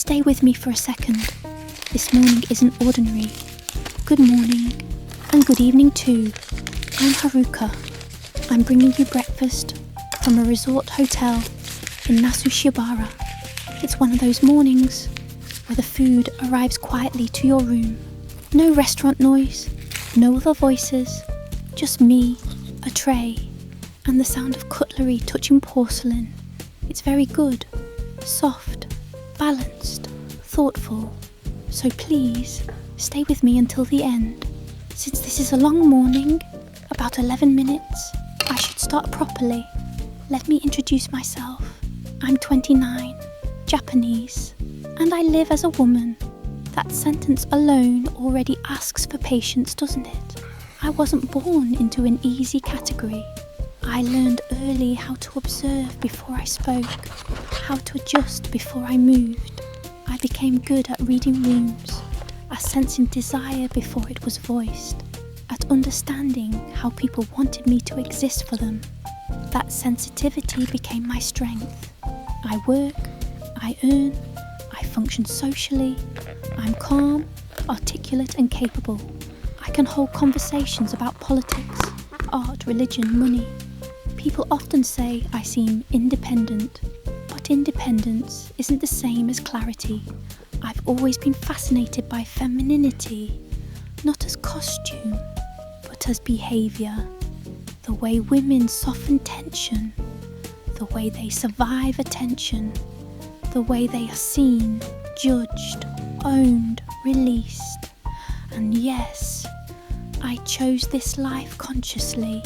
Stay with me for a second. This morning isn't ordinary. Good morning, and good evening too. I'm Haruka. I'm bringing you breakfast from a resort hotel in Nasushibara. It's one of those mornings where the food arrives quietly to your room. No restaurant noise, no other voices, just me, a tray, and the sound of cutlery touching porcelain. It's very good, soft, balanced, thoughtful. So please, stay with me until the end. Since this is a long morning, about 11 minutes, I should start properly. Let me introduce myself. I'm 29, Japanese, and I live as a woman. That sentence alone already asks for patience, doesn't it? I wasn't born into an easy category. I learned early how to observe before I spoke, how to adjust before I moved. I became good at reading rooms, at sensing desire before it was voiced, at understanding how people wanted me to exist for them. That sensitivity became my strength. I work, I earn, I function socially. I'm calm, articulate and capable. I can hold conversations about politics, art, religion, money. People often say I seem independent, but independence isn't the same as clarity. I've always been fascinated by femininity, not as costume, but as behaviour. The way women soften tension, the way they survive attention, the way they are seen, judged, owned, released. And yes, I chose this life consciously.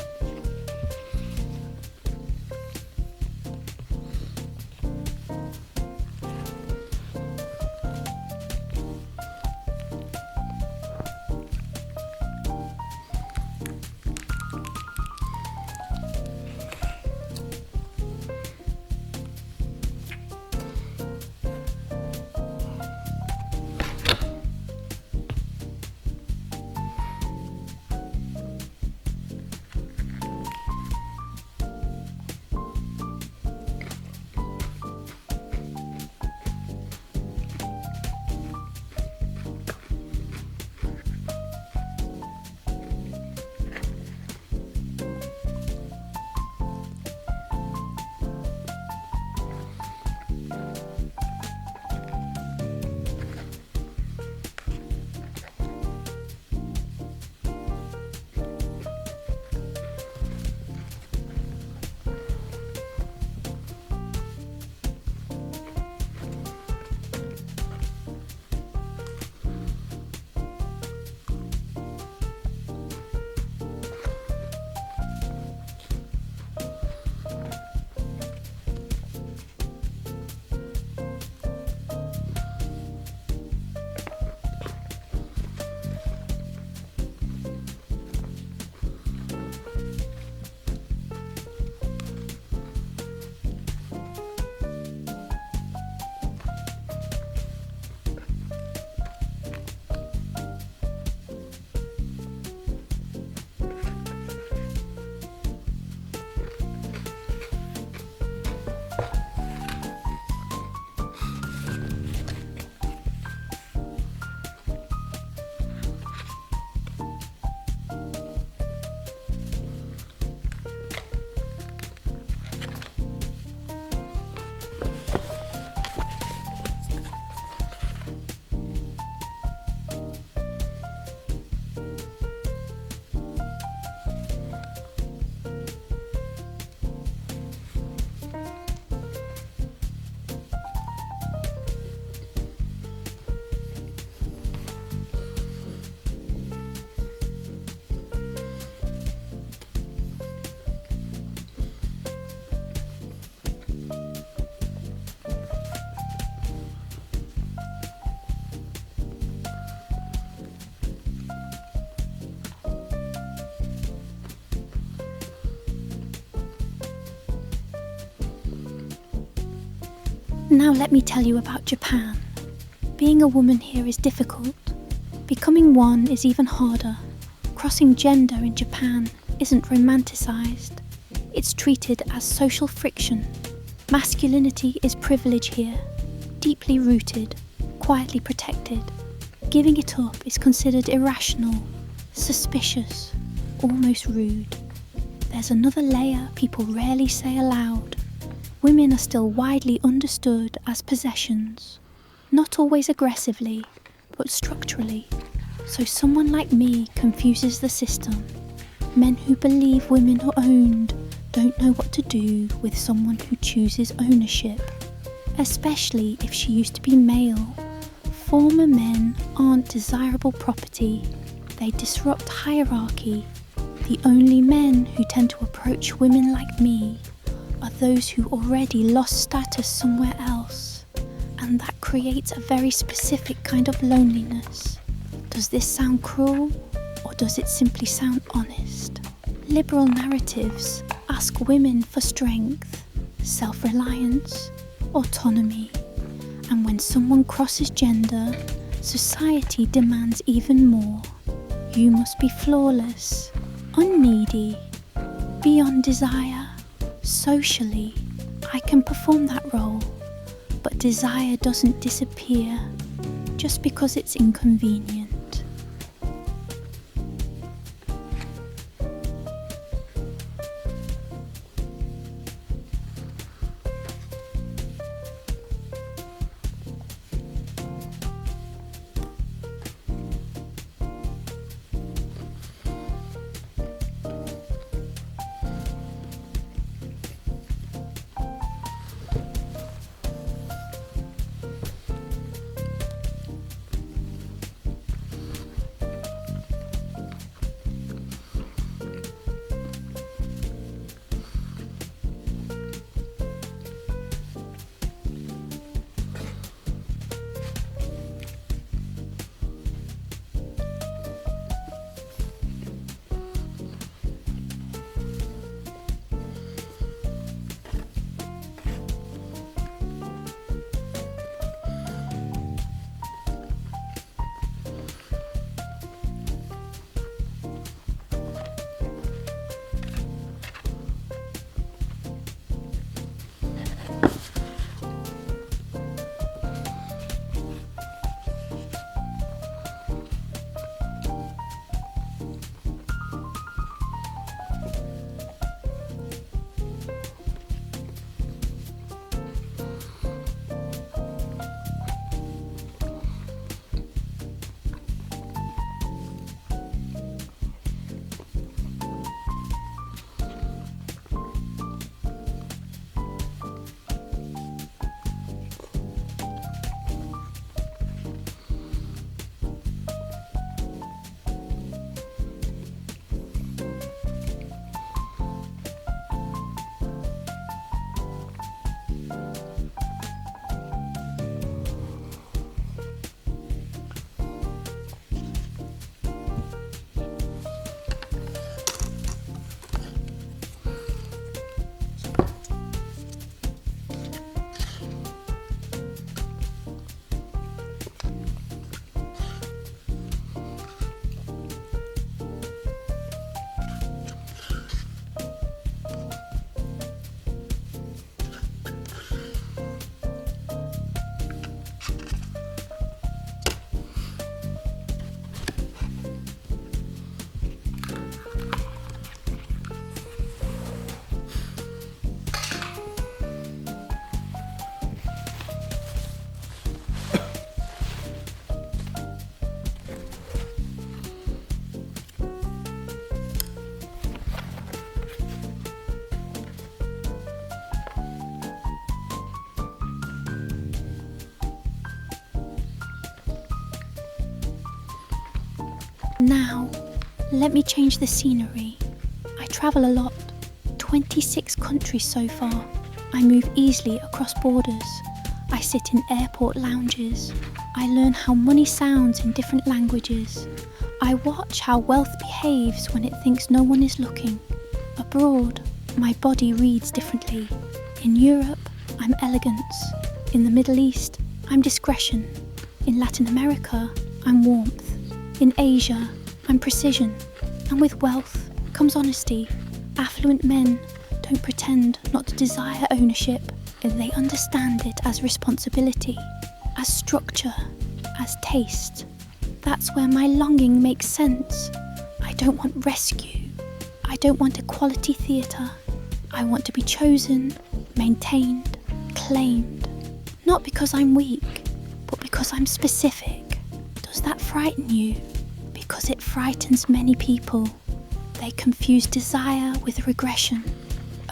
Now let me tell you about Japan. Being a woman here is difficult. Becoming one is even harder. Crossing gender in Japan isn't romanticised. It's treated as social friction. Masculinity is privilege here, deeply rooted, quietly protected. Giving it up is considered irrational, suspicious, almost rude. There's another layer people rarely say aloud. Women are still widely understood as possessions, not always aggressively, but structurally. So someone like me confuses the system. Men who believe women are owned don't know what to do with someone who chooses ownership, especially if she used to be male. Former men aren't desirable property. They disrupt hierarchy. The only men who tend to approach women like me are those who already lost status somewhere else, and that creates a very specific kind of loneliness. Does this sound cruel, or does it simply sound honest? Liberal narratives ask women for strength, self-reliance, autonomy, and when someone crosses gender, society demands even more. You must be flawless, unneedy, beyond desire. Socially, I can perform that role, but desire doesn't disappear just because it's inconvenient. Now, let me change the scenery. I travel a lot, 26 countries so far. I move easily across borders. I sit in airport lounges. I learn how money sounds in different languages. I watch how wealth behaves when it thinks no one is looking. Abroad, my body reads differently. In Europe, I'm elegance. In the Middle East, I'm discretion. In Latin America, I'm warmth. In Asia, I'm precision. And with wealth comes honesty. Affluent men don't pretend not to desire ownership. They understand it as responsibility, as structure, as taste. That's where my longing makes sense. I don't want rescue. I don't want equality theatre. I want to be chosen, maintained, claimed. Not because I'm weak, but because I'm specific. Does that frighten you? Because it frightens many people. They confuse desire with regression,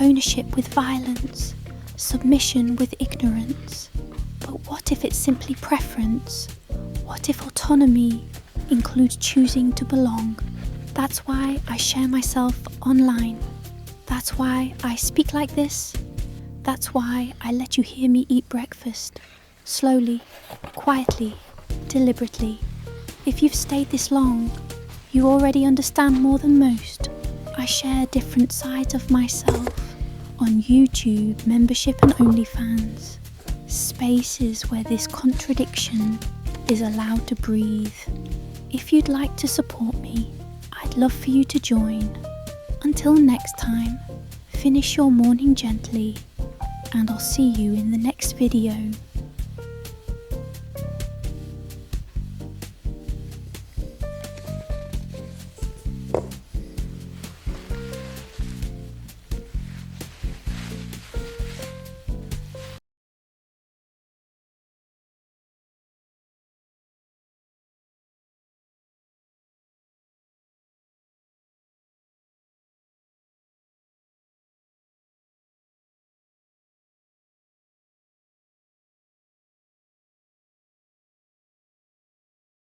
ownership with violence, submission with ignorance. But what if it's simply preference? What if autonomy includes choosing to belong? That's why I share myself online. That's why I speak like this. That's why I let you hear me eat breakfast. Slowly, quietly, deliberately. If you've stayed this long, you already understand more than most. I share different sides of myself on YouTube, membership and OnlyFans. Spaces where this contradiction is allowed to breathe. If you'd like to support me, I'd love for you to join. Until next time, finish your morning gently, and I'll see you in the next video.